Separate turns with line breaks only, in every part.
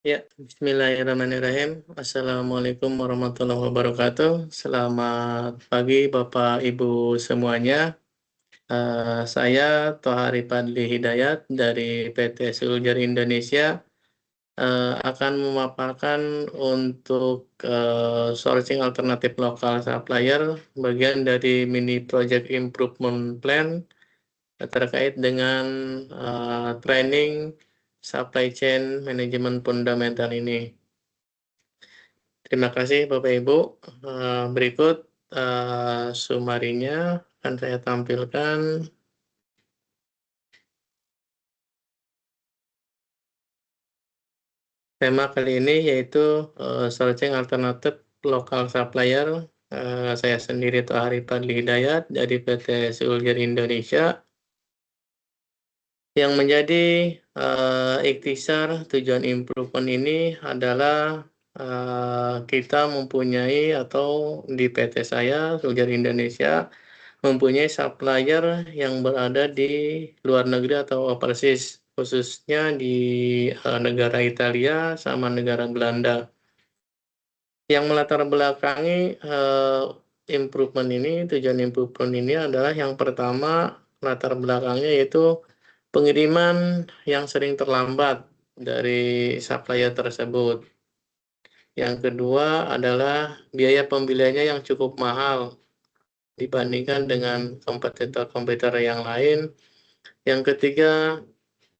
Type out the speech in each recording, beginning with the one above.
Ya, bismillahirrahmanirrahim. Assalamualaikum warahmatullahi wabarakatuh. Selamat pagi Bapak Ibu semuanya. Saya Tohari Padli Hidayat dari PT Suljer Indonesia akan memaparkan untuk sourcing alternatif lokal supplier, bagian dari mini project improvement plan terkait dengan training supply chain management fundamental ini. Terima kasih Bapak Ibu. Berikut sumarinya akan saya tampilkan. Tema kali ini yaitu searching alternatif lokal supplier. Saya sendiri Tohari Padli Hidayat dari PT Suljer Indonesia. Yang menjadi ikhtisar tujuan improvement ini adalah kita mempunyai atau di PT saya Suljer Indonesia mempunyai supplier yang berada di luar negeri atau overseas, khususnya di negara Italia sama negara Belanda. Yang melatar belakangi improvement ini, tujuan improvement ini adalah yang pertama latar belakangnya yaitu pengiriman yang sering terlambat dari supplier tersebut. Yang kedua adalah biaya pembeliannya yang cukup mahal dibandingkan dengan kompetitor-kompetitor yang lain. Yang ketiga,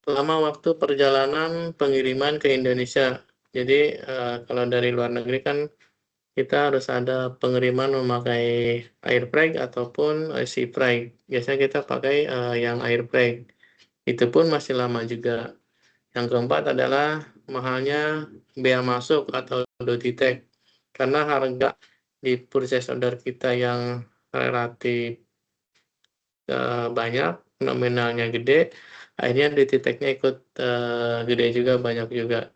lama waktu perjalanan pengiriman ke Indonesia. Jadi kalau dari luar negeri kan kita harus ada pengiriman memakai air freight ataupun sea freight. Biasanya kita pakai yang air freight. Itu pun masih lama juga. Yang keempat adalah mahalnya bea masuk atau duty tax. Karena harga di purchase order kita yang relatif banyak, nominalnya gede, akhirnya duty tax-nya ikut gede juga, banyak juga.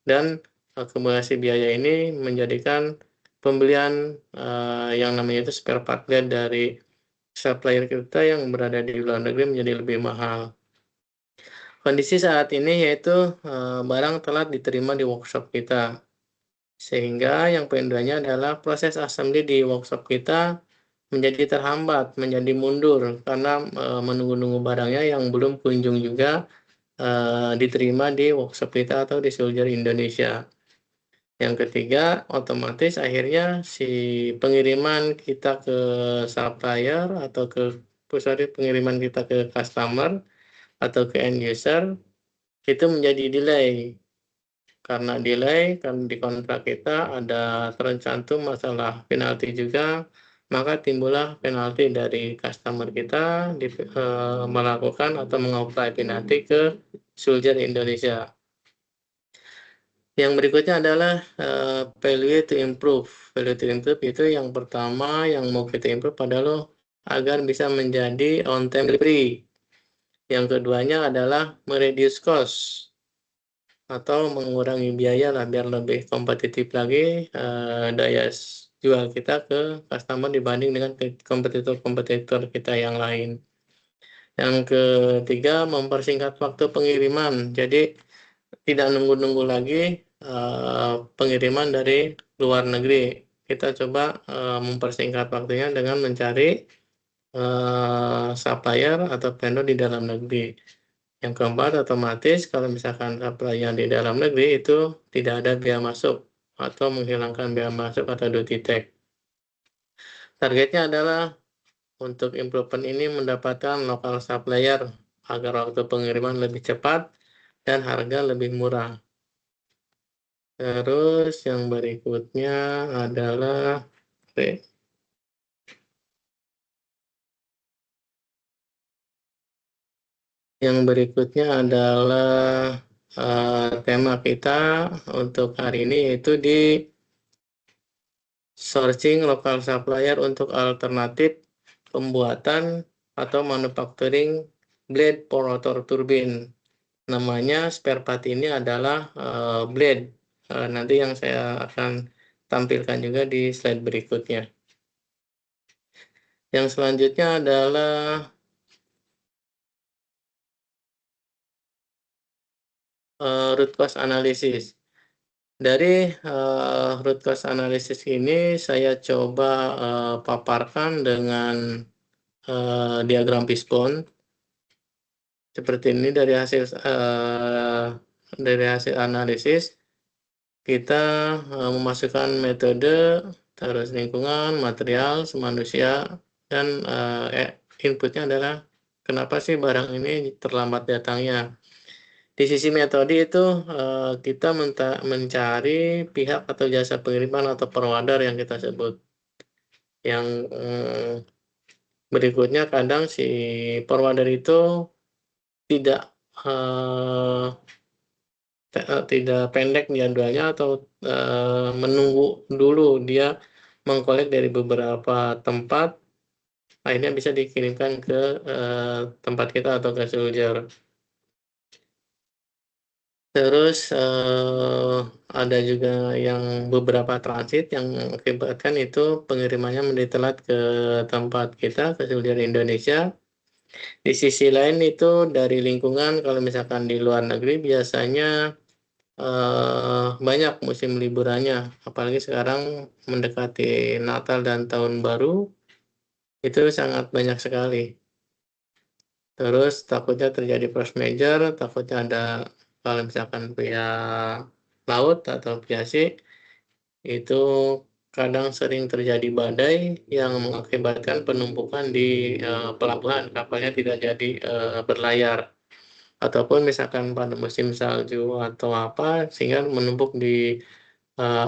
Dan akumulasi biaya ini menjadikan pembelian yang namanya itu spare part dari supplier kita yang berada di luar negeri menjadi lebih mahal. Kondisi saat ini yaitu barang telat diterima di workshop kita. Sehingga yang poin 2-nya adalah proses assembly di workshop kita menjadi terhambat, menjadi mundur karena menunggu-nunggu barangnya yang belum kunjung juga diterima di workshop kita atau di Suljer Indonesia. Yang ketiga, otomatis akhirnya si pengiriman kita ke supplier atau pengiriman kita ke customer atau ke end user itu menjadi delay. Karena delay, kan di kontrak kita ada tercantum masalah penalti juga, maka timbullah penalti dari customer kita melakukan atau mengapply penalti ke Suljer Indonesia. Yang berikutnya adalah value to improve. Value to improve itu yang pertama yang mau kita improve adalah agar bisa menjadi on time delivery. Yang keduanya adalah mereduce cost atau mengurangi biaya lah biar lebih kompetitif lagi daya jual kita ke customer dibanding dengan kompetitor-kompetitor kita yang lain. Yang ketiga, mempersingkat waktu pengiriman. Jadi tidak nunggu-nunggu lagi pengiriman dari luar negeri. Kita coba mempersingkat waktunya dengan mencari supplier atau vendor di dalam negeri. Yang keempat, otomatis kalau misalkan supplier di dalam negeri itu tidak ada biaya masuk atau menghilangkan biaya masuk atau duty tax. Targetnya adalah untuk improvement ini mendapatkan lokal supplier agar waktu pengiriman lebih cepat dan harga lebih murah. Terus yang berikutnya adalah tema kita untuk hari ini yaitu di sourcing lokal supplier untuk alternatif pembuatan atau manufacturing blade for rotor turbine. Namanya spare part ini adalah blade. Nanti yang saya akan tampilkan juga di slide berikutnya. Yang selanjutnya adalah root cause analysis. Dari root cause analysis ini saya coba paparkan dengan diagram fishbone seperti ini. Dari hasil analisis kita memasukkan metode, terus lingkungan, material, manusia, dan inputnya adalah kenapa sih barang ini terlambat datangnya. Di sisi metode itu kita mencari pihak atau jasa pengiriman atau forwarder yang kita sebut. Yang berikutnya kadang si forwarder itu tidak tidak pendek jadwalnya atau menunggu dulu, dia mengkolek dari beberapa tempat, akhirnya bisa dikirimkan ke tempat kita atau ke soldier. Terus ada juga yang beberapa transit yang mengakibatkan itu pengirimannya menjadi telat ke tempat kita, ke soldier Indonesia. Di sisi lain itu dari lingkungan, kalau misalkan di luar negeri biasanya banyak musim liburannya, apalagi sekarang mendekati Natal dan Tahun Baru, itu sangat banyak sekali. Terus takutnya terjadi force major, takutnya ada kalau misalkan via laut atau via sea, itu kadang sering terjadi badai yang mengakibatkan penumpukan di pelabuhan, kapalnya tidak jadi berlayar. Ataupun misalkan pada musim salju atau apa, sehingga menumpuk di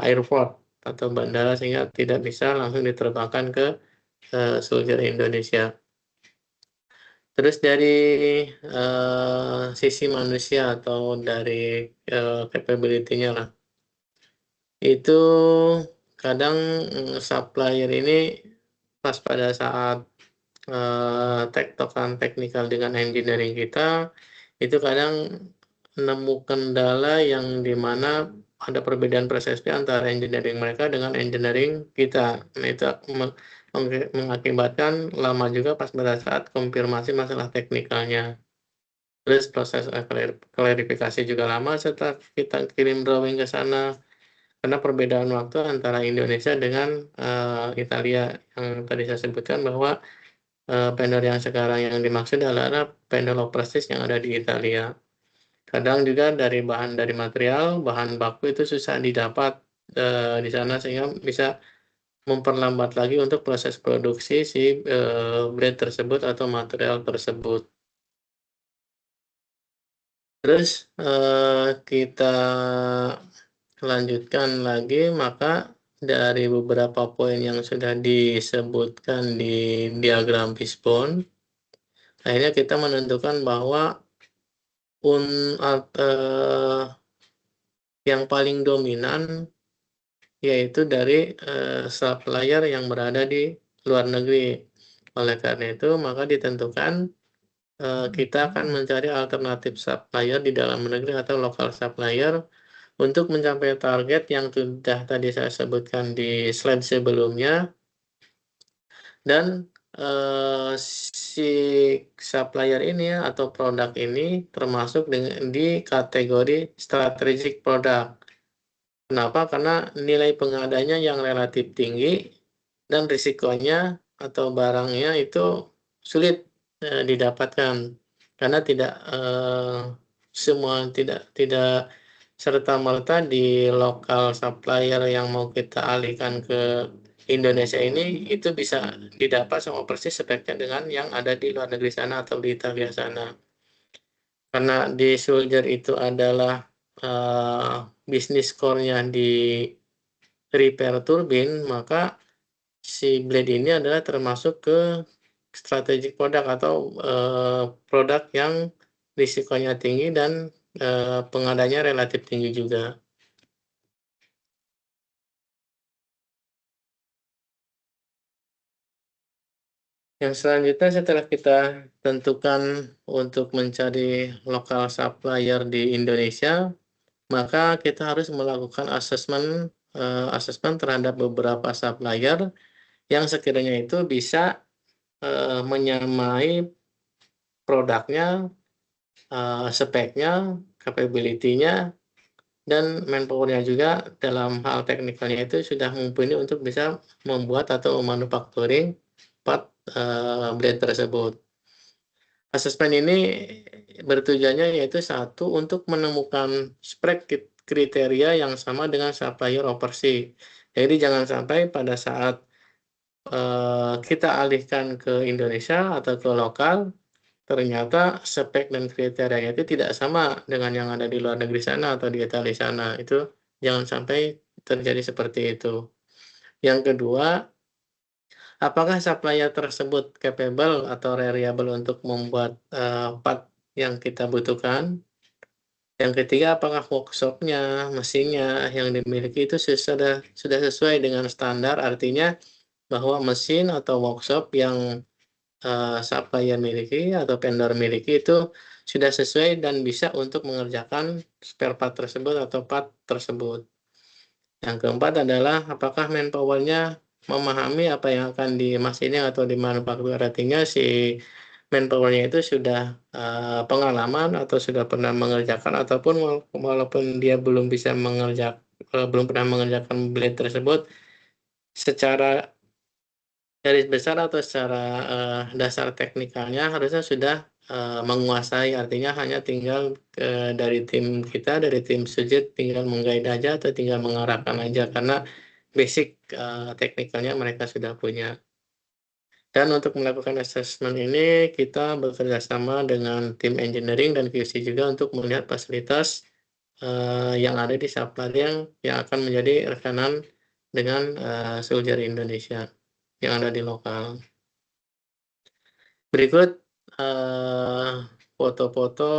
airport atau bandara sehingga tidak bisa langsung diterbangkan ke soldier Indonesia. Terus dari sisi manusia atau dari capability-nya lah, itu kadang supplier ini pas pada saat tektokan teknikal dengan engineering kita, itu kadang nemu kendala yang dimana ada perbedaan persepsi antara engineering mereka dengan engineering kita. Nah, itu mengakibatkan lama juga pas pada saat konfirmasi masalah teknikalnya. Terus proses klarifikasi juga lama setelah kita kirim drawing ke sana. Karena perbedaan waktu antara Indonesia dengan Italia yang tadi saya sebutkan bahwa vendor yang sekarang yang dimaksud adalah vendor overseas yang ada di Italia. Kadang juga dari material, bahan baku itu susah didapat di sana sehingga bisa memperlambat lagi untuk proses produksi si blade tersebut atau material tersebut. Terus kita lanjutkan lagi, maka dari beberapa poin yang sudah disebutkan di diagram fishbone, akhirnya kita menentukan bahwa yang paling dominan yaitu dari supplier yang berada di luar negeri. Oleh karena itu, maka ditentukan kita akan mencari alternatif supplier di dalam negeri atau lokal supplier untuk mencapai target yang sudah tadi saya sebutkan di slide sebelumnya. Dan si supplier ini atau produk ini termasuk di kategori strategic product. Kenapa? Karena nilai pengadanya yang relatif tinggi dan risikonya atau barangnya itu sulit didapatkan karena tidak serta-merta di lokal supplier yang mau kita alihkan ke Indonesia ini itu bisa didapat sama persis speknya dengan yang ada di luar negeri sana atau di Italia sana. Karena di soldier itu adalah bisnis core-nya di repair turbin, maka si blade ini adalah termasuk ke strategic product atau produk yang risikonya tinggi dan pengadanya relatif tinggi juga. Yang selanjutnya setelah kita tentukan untuk mencari lokal supplier di Indonesia, maka kita harus melakukan asesmen terhadap beberapa supplier yang sekiranya itu bisa menyamai produknya, speknya, capability-nya dan manpower-nya juga dalam hal teknikalnya itu sudah mumpuni untuk bisa membuat atau manufacturing part blade tersebut. Asesmen ini bertujuannya yaitu satu untuk menemukan spek kriteria yang sama dengan supplier overseas. Jadi jangan sampai pada saat kita alihkan ke Indonesia atau ke lokal, ternyata spek dan kriterianya itu tidak sama dengan yang ada di luar negeri sana atau di Italia sana. Itu jangan sampai terjadi seperti itu. Yang kedua, apakah supplier tersebut capable atau reliable untuk membuat part yang kita butuhkan? Yang ketiga, apakah workshop-nya, mesinnya yang dimiliki itu sudah sesuai dengan standar, artinya bahwa mesin atau workshop yang supplier miliki atau vendor miliki itu sudah sesuai dan bisa untuk mengerjakan spare part tersebut atau part tersebut. Yang keempat adalah apakah manpower-nya memahami apa yang akan dimasinnya atau dimanufaktur, artinya si manpower-nya itu sudah pengalaman atau sudah pernah mengerjakan, ataupun walaupun dia belum pernah mengerjakan blade tersebut, secara garis besar atau secara dasar teknikalnya harusnya sudah menguasai, artinya hanya tinggal dari tim kita, dari tim Sujit tinggal mengguide aja atau tinggal mengarahkan aja, karena basic teknikalnya mereka sudah punya. Dan untuk melakukan assessment ini kita bekerja sama dengan tim engineering dan QC juga untuk melihat fasilitas yang ada di supplier yang akan menjadi rekanan dengan soldier Indonesia yang ada di lokal. Berikut foto-foto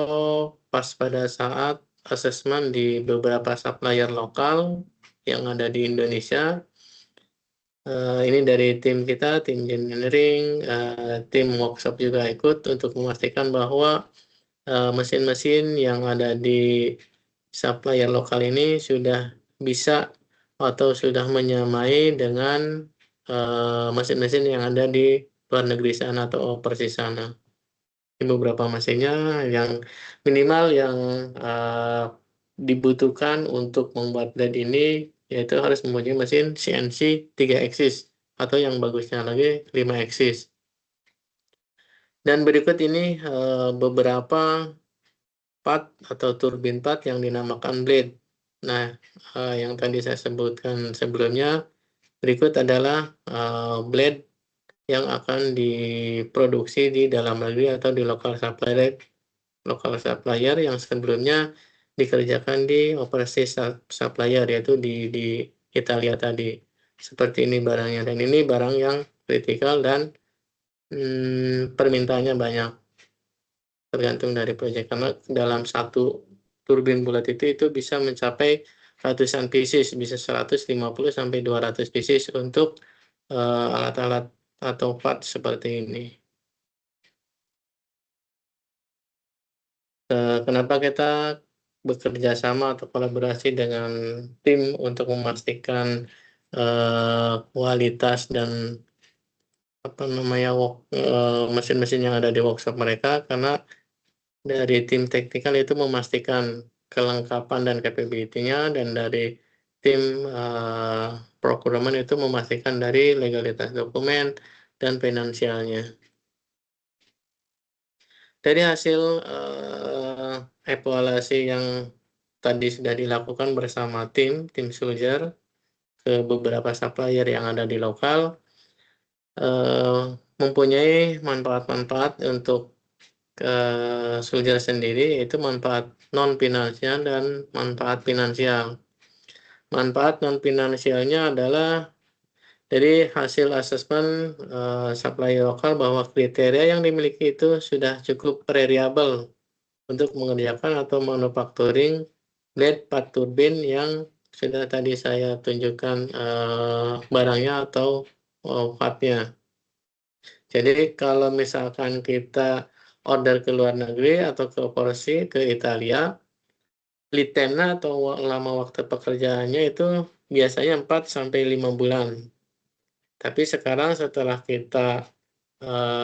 pas pada saat asesmen di beberapa supplier lokal yang ada di Indonesia. Ini dari tim kita, tim engineering, tim workshop juga ikut untuk memastikan bahwa mesin-mesin yang ada di supplier lokal ini sudah bisa atau sudah menyamai dengan mesin-mesin yang ada di luar negeri sana atau overseas sana. Di beberapa mesinnya yang minimal yang dibutuhkan untuk membuat blade ini yaitu harus mempunyai mesin CNC 3 axis atau yang bagusnya lagi 5 axis. Dan berikut ini beberapa part atau turbin part yang dinamakan blade. Nah, yang tadi saya sebutkan sebelumnya, berikut adalah blade yang akan diproduksi di dalam negeri atau di local supplier yang sebelumnya dikerjakan di overseas supplier, yaitu di Italia tadi. Seperti ini barangnya, dan ini barang yang kritikal dan permintaannya banyak, tergantung dari proyek, karena dalam satu turbin bulat itu bisa mencapai ratusan pieces, bisa 150 sampai 200 pieces untuk alat-alat atau part seperti ini. Kenapa kita bekerja sama atau kolaborasi dengan tim untuk memastikan kualitas dan mesin-mesin yang ada di workshop mereka, karena dari tim teknikal itu memastikan kelengkapan dan capability-nya, dan dari tim procurement itu memastikan dari legalitas dokumen dan finansialnya. Dari hasil evaluasi yang tadi sudah dilakukan bersama tim Soldier ke beberapa supplier yang ada di lokal, mempunyai manfaat-manfaat untuk Soldier sendiri, yaitu manfaat non-finansial dan manfaat finansial. Manfaat non-finansialnya adalah dari hasil asesmen supplier lokal bahwa kriteria yang dimiliki itu sudah cukup reliable untuk mengerjakan atau manufacturing blade part turbin yang sudah tadi saya tunjukkan barangnya atau partnya. Jadi kalau misalkan kita order ke luar negeri atau ke overseas, ke Italia, lead time-nya atau lama waktu pekerjaannya itu biasanya 4 sampai 5 bulan. Tapi sekarang setelah kita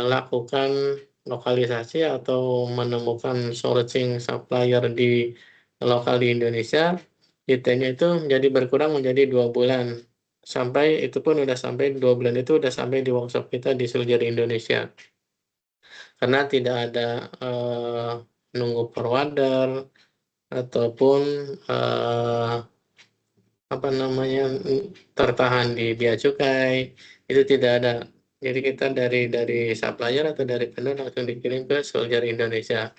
lakukan lokalisasi atau menemukan sourcing supplier di lokal di Indonesia, detailnya itu menjadi berkurang menjadi 2 bulan. Sampai itu pun udah sampai 2 bulan itu udah sampai di workshop kita di Soldier Indonesia. Karena tidak ada nunggu forwarder ataupun apa namanya tertahan di bea cukai, itu tidak ada. Jadi kita dari supplier atau dari vendor langsung dikirim ke Soldier Indonesia.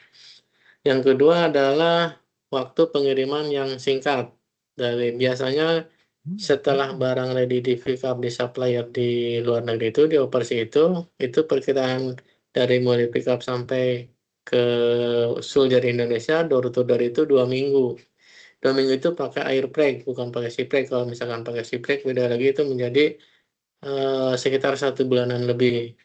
Yang kedua adalah waktu pengiriman yang singkat. Dari biasanya setelah barang ready di pick up di supplier di luar negeri itu di operasi itu perkiraan dari mulai pick up sampai ke Soldier Indonesia door to door itu 2 minggu. 2 minggu itu pakai air brake, bukan pakai sea brake. Kalau misalkan pakai sea brake beda lagi, itu menjadi sekitar 1 bulanan lebih.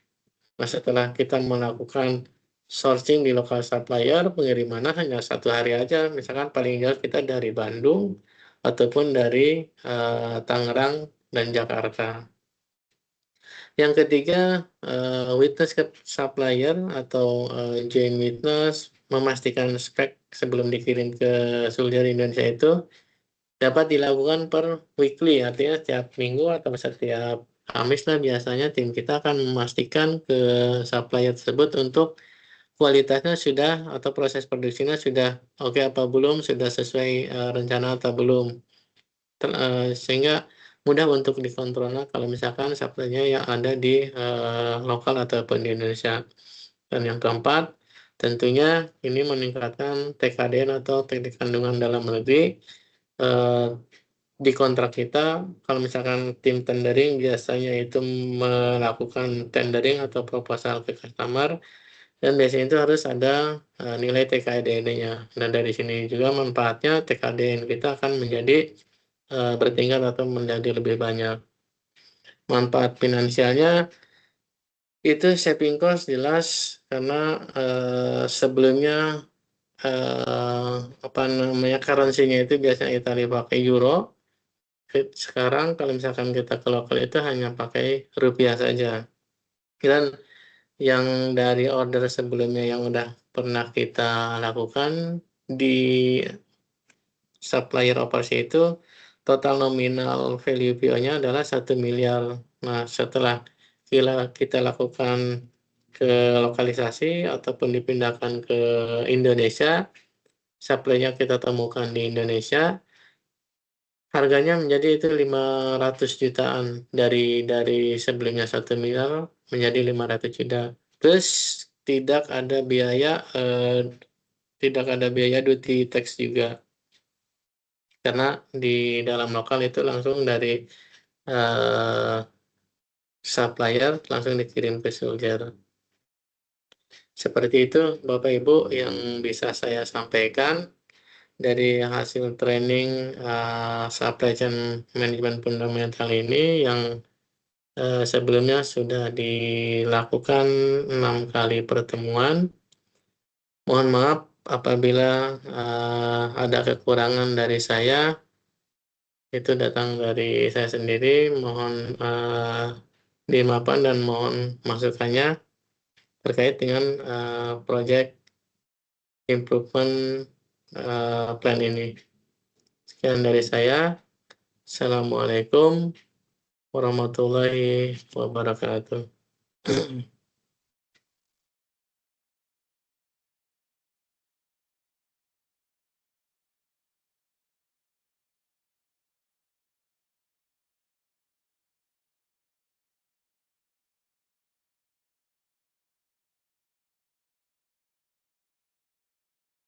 Nah, setelah kita melakukan sourcing di lokal supplier, pengirimannya hanya 1 hari aja. Misalkan paling jauh kita dari Bandung ataupun dari Tangerang dan Jakarta. Yang ketiga, witness ke supplier atau joint witness memastikan spek sebelum dikirim ke Soldier Indonesia itu dapat dilakukan per weekly, artinya setiap minggu atau setiap Kamis lah biasanya tim kita akan memastikan ke supplier tersebut untuk kualitasnya sudah atau proses produksinya sudah oke apa belum, sudah sesuai rencana atau belum. Sehingga mudah untuk dikontrolnya kalau misalkan suppliernya yang ada di lokal ataupun di Indonesia. Dan yang keempat, tentunya ini meningkatkan TKDN atau teknik kandungan dalam negeri. Di kontrak kita, kalau misalkan tim tendering biasanya itu melakukan tendering atau proposal ke customer, dan biasanya itu harus ada nilai TKDN-nya. Dan dari sini juga manfaatnya TKDN kita akan menjadi bertingkat atau menjadi lebih banyak. Manfaat finansialnya itu saving cost jelas karena sebelumnya apa namanya currency-nya itu biasanya kita pakai euro. Sekarang kalau misalkan kita ke lokal itu hanya pakai rupiah saja. Dan yang dari order sebelumnya yang udah pernah kita lakukan di supplier operasi itu total nominal value PO-nya adalah 1 miliar. Nah, setelah kita lakukan ke lokalisasi ataupun dipindahkan ke Indonesia, supply-nya kita temukan di Indonesia, harganya menjadi itu 500 jutaan dari sebelumnya 1 miliar menjadi 500 juta. Terus tidak ada biaya duty tax juga. Karena di dalam lokal itu langsung dari supplier langsung dikirim ke Soldier. Seperti itu Bapak Ibu yang bisa saya sampaikan dari hasil training supply chain management fundamental ini yang sebelumnya sudah dilakukan 6 kali pertemuan. Mohon maaf apabila ada kekurangan dari saya, itu datang dari saya sendiri. Mohon dimaafkan dan mohon masukannya terkait dengan project improvement plan ini. Sekian dari saya. Assalamualaikum warahmatullahi wabarakatuh.